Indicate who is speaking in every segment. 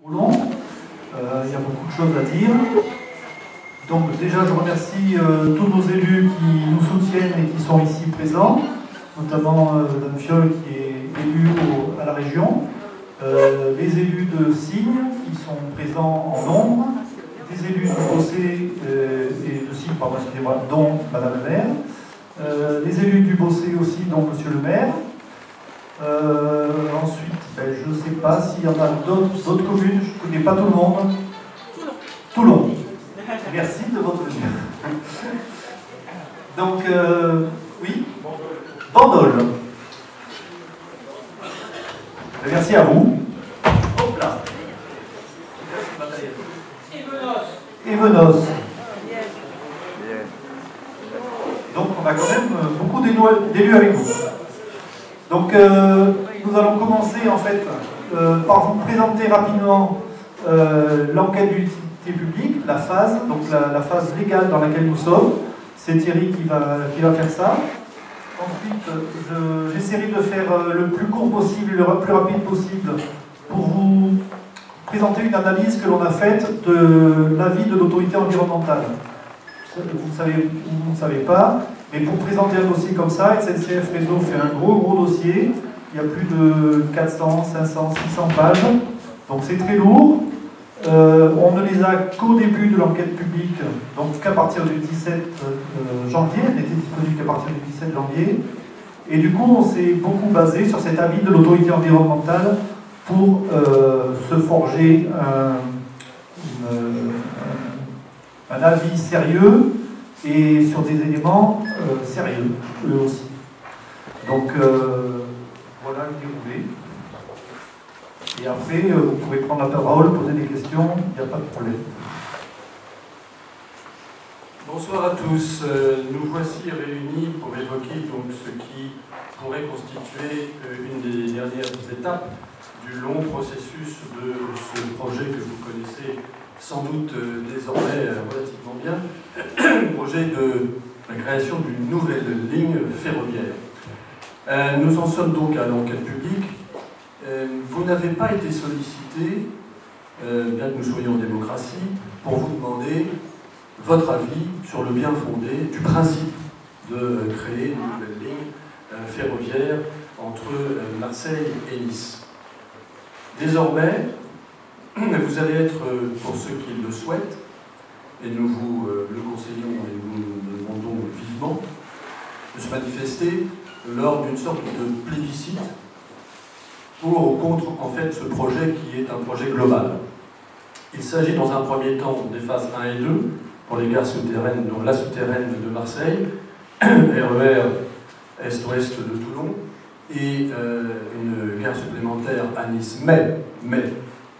Speaker 1: Long. Il y a beaucoup de choses à dire. Donc déjà, je remercie tous nos élus qui nous soutiennent et qui sont ici présents, notamment Mme Fiol qui est élue à la région, les élus de Signes qui sont présents en nombre, des élus de Bossé et de Signes, pardon, excusez-moi, dont Mme la maire, les élus du Bossé aussi, dont Monsieur le maire. Ensuite, je ne sais pas s'il y en a d'autres communes, je ne connais pas tout le monde. Toulon. Merci de votre venue. Donc, oui, Bandol. Merci à vous. Hop là. Et Venos. Donc, on a quand même beaucoup d'élus avec vous. Donc, nous allons commencer en fait par vous présenter rapidement l'enquête d'utilité publique, la phase, donc la phase légale dans laquelle nous sommes. C'est Thierry qui va faire ça. Ensuite, j'essaierai de faire le plus court possible, le plus rapide possible, pour vous présenter une analyse que l'on a faite de l'avis de l'autorité environnementale. Vous ne savez pas, mais pour présenter un dossier comme ça, SNCF Réseau fait un gros dossier. Il y a plus de 400, 500, 600 pages. Donc c'est très lourd. On ne les a qu'au début de l'enquête publique, donc qu'à partir du 17 janvier. Elle n'était disponible qu'à partir du 17 janvier. Et du coup, on s'est beaucoup basé sur cet avis de l'autorité environnementale pour se forger un avis sérieux et sur des éléments sérieux, eux aussi. Donc, voilà le déroulé. Et après, vous pouvez prendre la parole, poser des questions, il n'y a pas de problème.
Speaker 2: Bonsoir à tous. Nous voici réunis pour évoquer donc ce qui pourrait constituer une des dernières étapes du long processus de ce projet que vous connaissez sans doute désormais relativement bien, le projet de la création d'une nouvelle ligne ferroviaire. Nous en sommes donc à l'enquête publique. Vous n'avez pas été sollicité, bien que nous soyons en démocratie, pour vous demander votre avis sur le bien fondé du principe de créer une nouvelle ligne ferroviaire entre Marseille et Nice. Désormais, vous allez être, pour ceux qui le souhaitent, et nous vous le conseillons et nous le demandons vivement, de se manifester lors d'une sorte de plébiscite pour ou contre en fait ce projet qui est un projet global. Il s'agit dans un premier temps des phases 1 et 2 pour les gares souterraines, dont la souterraine de Marseille, RER Est-Ouest de Toulon, et une gare supplémentaire à Nice. Mais,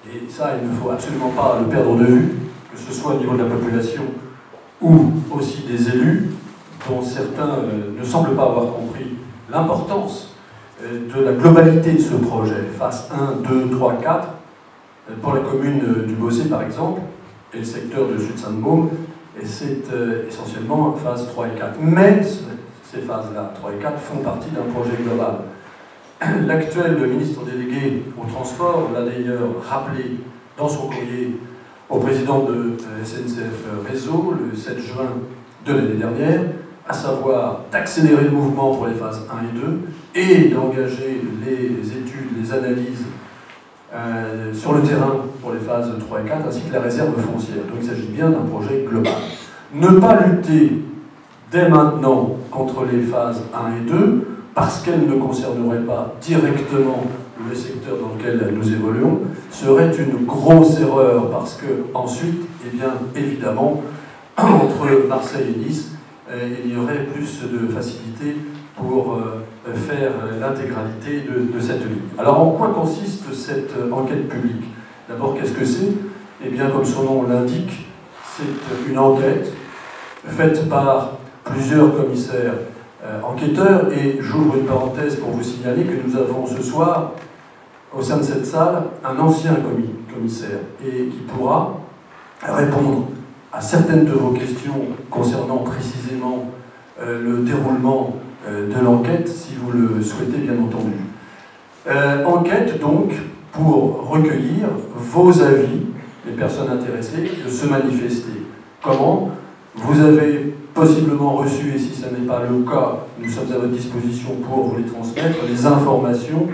Speaker 2: et ça il ne faut absolument pas le perdre de vue, que ce soit au niveau de la population ou aussi des élus, dont certains ne semblent pas avoir compris l'importance de la globalité de ce projet, phase 1, 2, 3, 4, pour la commune du Bossé par exemple, et le secteur de Sud-Saint-Môme, et c'est essentiellement phase 3 et 4. Mais ces phases-là, 3 et 4, font partie d'un projet global. L'actuel ministre délégué au transport l'a d'ailleurs rappelé dans son courrier au président de SNCF Réseau le 7 juin de l'année dernière, à savoir d'accélérer le mouvement pour les phases 1 et 2 et d'engager les études, les analyses sur le terrain pour les phases 3 et 4, ainsi que la réserve foncière. Donc il s'agit bien d'un projet global. Ne pas lutter dès maintenant contre les phases 1 et 2, parce qu'elles ne concerneraient pas directement le secteur dans lequel nous évoluons, serait une grosse erreur, parce que ensuite, eh bien, évidemment, entre Marseille et Nice, il y aurait plus de facilité pour faire l'intégralité de cette ligne. Alors en quoi consiste cette enquête publique? D'abord, qu'est-ce que c'est? Eh bien, comme son nom l'indique, c'est une enquête faite par plusieurs commissaires enquêteurs, et j'ouvre une parenthèse pour vous signaler que nous avons ce soir, au sein de cette salle, un ancien commissaire, et qui pourra répondre à certaines de vos questions concernant précisément le déroulement de l'enquête, si vous le souhaitez, bien entendu. Enquête, donc, pour recueillir vos avis, les personnes intéressées, de se manifester. Comment? Vous avez possiblement reçu, et si ce n'est pas le cas, nous sommes à votre disposition pour vous les transmettre, les informations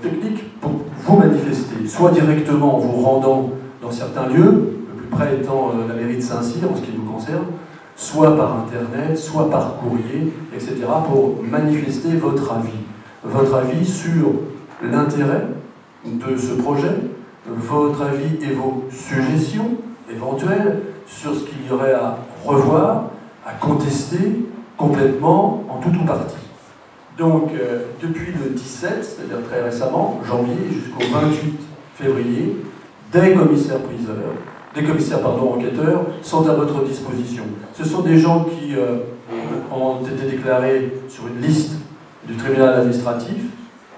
Speaker 2: techniques pour vous manifester, soit directement en vous rendant dans certains lieux, le plus près étant la mairie de Saint-Cyr en ce qui nous concerne, soit par internet, soit par courrier, etc., pour manifester votre avis sur l'intérêt de ce projet, votre avis et vos suggestions éventuelles sur ce qu'il y aurait à revoir, à contester complètement, en tout ou partie. Donc, depuis le 17, c'est-à-dire très récemment, janvier, jusqu'au 28 février, des commissaires enquêteurs sont à votre disposition. Ce sont des gens qui ont été déclarés sur une liste du tribunal administratif,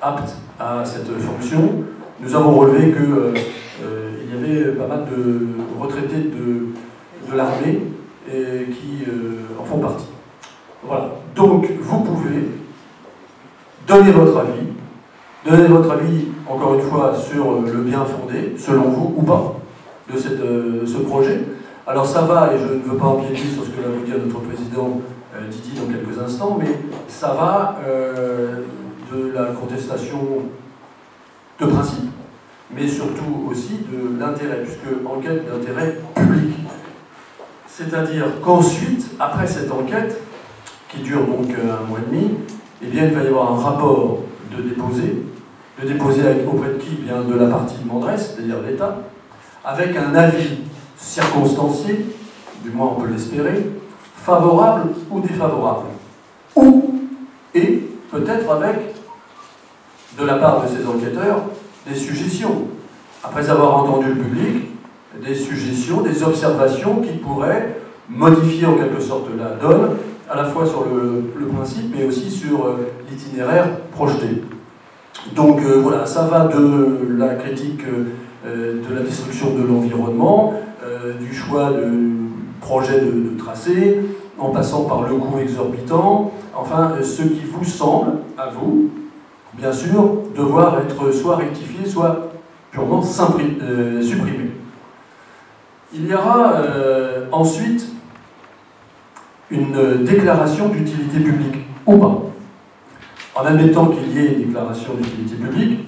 Speaker 2: aptes à cette fonction. Nous avons relevé qu'il y avait pas mal de retraités de l'armée qui en font partie. Voilà. Donc, vous pouvez donner votre avis, encore une fois, sur le bien fondé, selon vous, ou pas, de ce projet. Alors ça va, et je ne veux pas empiéter sur ce que va vous dire notre président Didier dans quelques instants, mais ça va de la contestation de principe, mais surtout aussi de l'intérêt, puisque enquête d'intérêt public. C'est-à-dire qu'ensuite, après cette enquête, qui dure donc 1 mois et demi, eh bien, il va y avoir un rapport de déposer auprès de qui? Eh bien, de la partie demanderesse, c'est-à-dire l'État, avec un avis circonstancié, du moins on peut l'espérer, favorable ou défavorable. Et peut-être avec, de la part de ces enquêteurs, des suggestions. Après avoir entendu le public, des suggestions, des observations qui pourraient modifier en quelque sorte la donne, à la fois sur le principe, mais aussi sur l'itinéraire projeté. Donc voilà, ça va de la critique de la destruction de l'environnement, du choix de projet de tracé, en passant par le coût exorbitant, enfin ce qui vous semble, à vous, bien sûr, devoir être soit rectifié, soit purement supprimé. Il y aura ensuite une déclaration d'utilité publique, ou pas. En admettant qu'il y ait une déclaration d'utilité publique,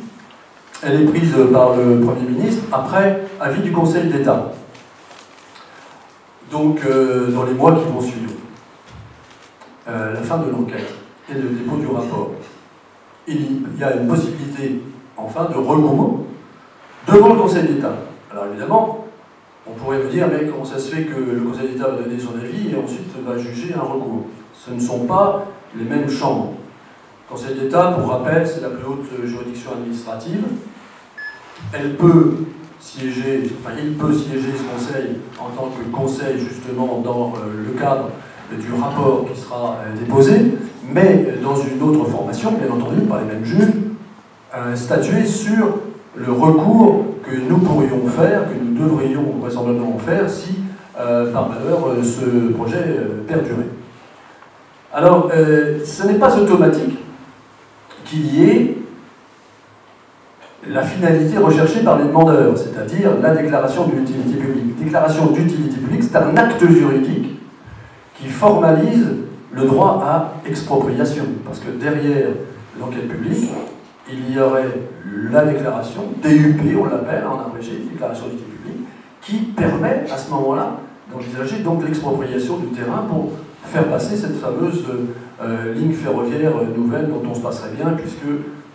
Speaker 2: elle est prise par le Premier ministre après avis du Conseil d'État. Donc, dans les mois qui vont suivre, la fin de l'enquête et le dépôt du rapport, il y a une possibilité, enfin, de recours devant le Conseil d'État. Alors évidemment, on pourrait me dire, mais comment ça se fait que le Conseil d'État va donner son avis et ensuite va juger un recours? Ce ne sont pas les mêmes chambres. Le Conseil d'État, pour rappel, c'est la plus haute juridiction administrative. Elle peut siéger, enfin il peut siéger ce Conseil en tant que Conseil justement dans le cadre du rapport qui sera déposé, mais dans une autre formation, bien entendu, par les mêmes juges, statuer sur le recours que nous pourrions faire, que nous devrions vraisemblablement faire si, par malheur, ce projet perdurait. Alors, ce n'est pas automatique qu'il y ait la finalité recherchée par les demandeurs, c'est-à-dire la déclaration d'utilité publique. Déclaration d'utilité publique, c'est un acte juridique qui formalise le droit à expropriation, parce que derrière l'enquête publique, il y aurait la déclaration, DUP, on l'appelle en abrégé, déclaration d'utilité publique, qui permet à ce moment-là d'envisager donc l'expropriation du terrain pour faire passer cette fameuse ligne ferroviaire nouvelle dont on se passerait bien, puisque,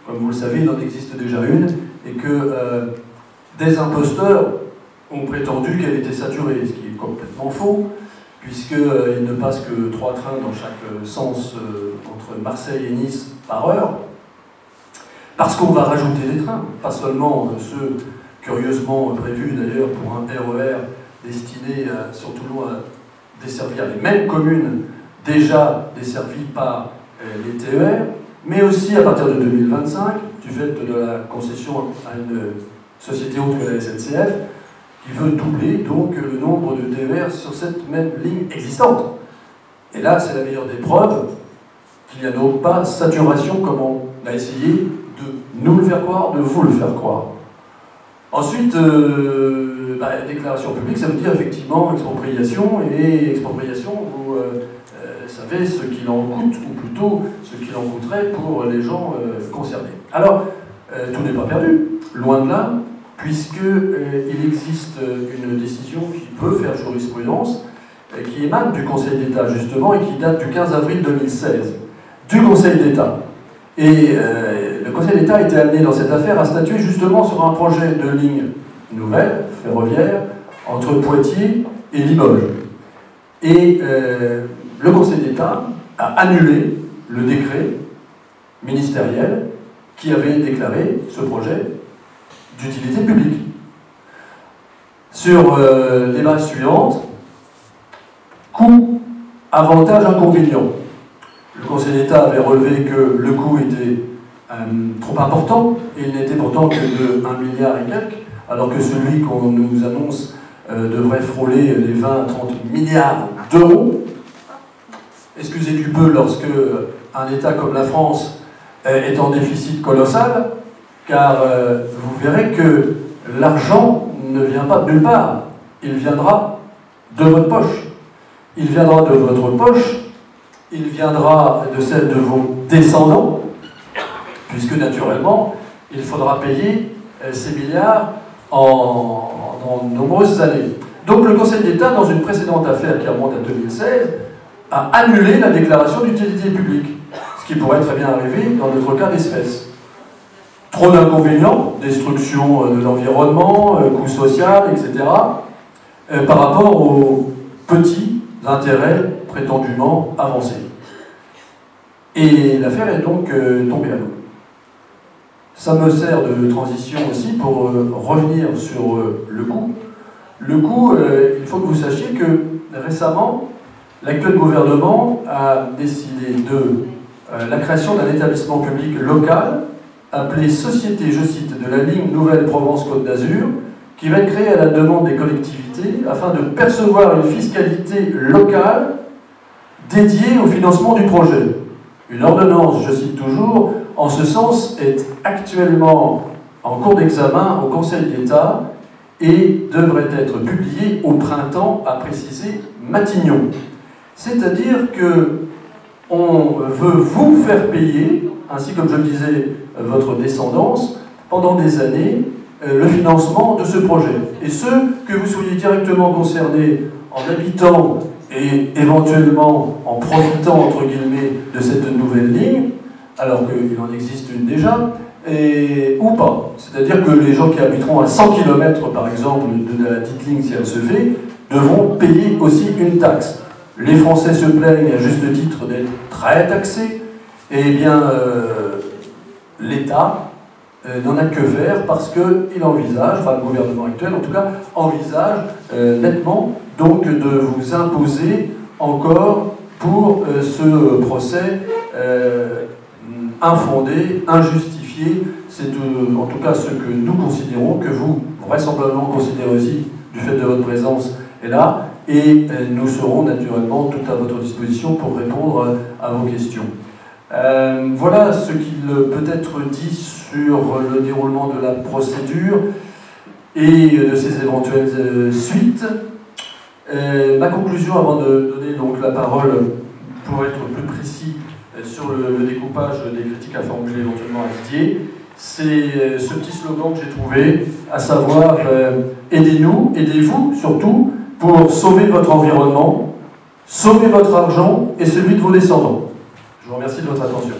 Speaker 2: comme vous le savez, il en existe déjà une, et que des imposteurs ont prétendu qu'elle était saturée, ce qui est complètement faux, puisqu'il ne passe que 3 trains dans chaque sens entre Marseille et Nice par heure, parce qu'on va rajouter des trains, pas seulement ceux curieusement prévus d'ailleurs pour un RER destiné sur Toulon à desservir les mêmes communes déjà desservies par les TER, mais aussi à partir de 2025, du fait de la concession à une société autre que la SNCF, qui veut doubler donc le nombre de TER sur cette même ligne existante. Et là, c'est la meilleure des preuves qu'il n'y a donc pas saturation comme on a essayé de nous le faire croire, de vous le faire croire. Ensuite, déclaration publique, ça veut dire effectivement expropriation, et expropriation, vous savez ce qu'il en coûte, ou plutôt ce qu'il en coûterait pour les gens concernés. Alors, tout n'est pas perdu, loin de là, puisqu'il existe une décision qui peut faire jurisprudence, qui émane du Conseil d'État justement, et qui date du 15 avril 2016, du Conseil d'État. Et le Conseil d'État a été amené dans cette affaire à statuer justement sur un projet de ligne nouvelle, ferroviaire, entre Poitiers et Limoges. Et le Conseil d'État a annulé le décret ministériel qui avait déclaré ce projet d'utilité publique. Sur les bases suivantes, coût, avantage, inconvénient. Le Conseil d'État avait relevé que le coût était trop important, et il n'était pourtant que de 1 milliard et quelques, alors que celui qu'on nous annonce devrait frôler les 20 à 30 milliards d'euros. Excusez du peu lorsque un État comme la France est en déficit colossal, car vous verrez que l'argent ne vient pas de nulle part, il viendra de votre poche. Il viendra de votre poche, il viendra de celle de vos descendants, puisque naturellement, il faudra payer ces milliards dans de nombreuses années. Donc le Conseil d'État, dans une précédente affaire qui remonte à 2016, a annulé la déclaration d'utilité publique, ce qui pourrait très bien arriver dans notre cas d'espèce. Trop d'inconvénients, destruction de l'environnement, coût social, etc., par rapport aux petits intérêts prétendument avancés. Et l'affaire est donc tombée à l'eau. Ça me sert de transition aussi pour revenir sur le coût. Le coût, il faut que vous sachiez que récemment, l'actuel gouvernement a décidé de la création d'un établissement public local appelé Société, je cite, de la ligne Nouvelle-Provence-Côte d'Azur, qui va être créé à la demande des collectivités afin de percevoir une fiscalité locale dédiée au financement du projet. Une ordonnance, je cite toujours, en ce sens est actuellement en cours d'examen au Conseil d'État et devrait être publiée au printemps, a précisé Matignon. C'est-à-dire que on veut vous faire payer, ainsi comme je le disais, votre descendance, pendant des années, le financement de ce projet. Et ce, que vous soyez directement concerné en habitant et éventuellement en profitant, entre guillemets, de cette nouvelle ligne, alors qu'il en existe une déjà, ou pas. C'est-à-dire que les gens qui habiteront à 100 km, par exemple, de la dite ligne, si elle se fait, devront payer aussi une taxe. Les Français se plaignent, à juste titre, d'être très taxés, et bien, l'État n'en a que faire parce qu'il envisage, enfin le gouvernement actuel en tout cas, envisage nettement donc de vous imposer encore pour ce procès infondé, injustifié. C'est en tout cas ce que nous considérons, que vous vraisemblablement considérez aussi du fait de votre présence est là, et nous serons naturellement tout à votre disposition pour répondre à vos questions. Voilà ce qu'il peut être dit sur le déroulement de la procédure et de ses éventuelles suites. Ma conclusion, avant de donner donc la parole pour être plus précis sur le découpage des critiques à formuler éventuellement à Didier, c'est ce petit slogan que j'ai trouvé, à savoir aidez-nous, aidez-vous surtout pour sauver votre environnement, sauver votre argent et celui de vos descendants. Je vous remercie de votre attention.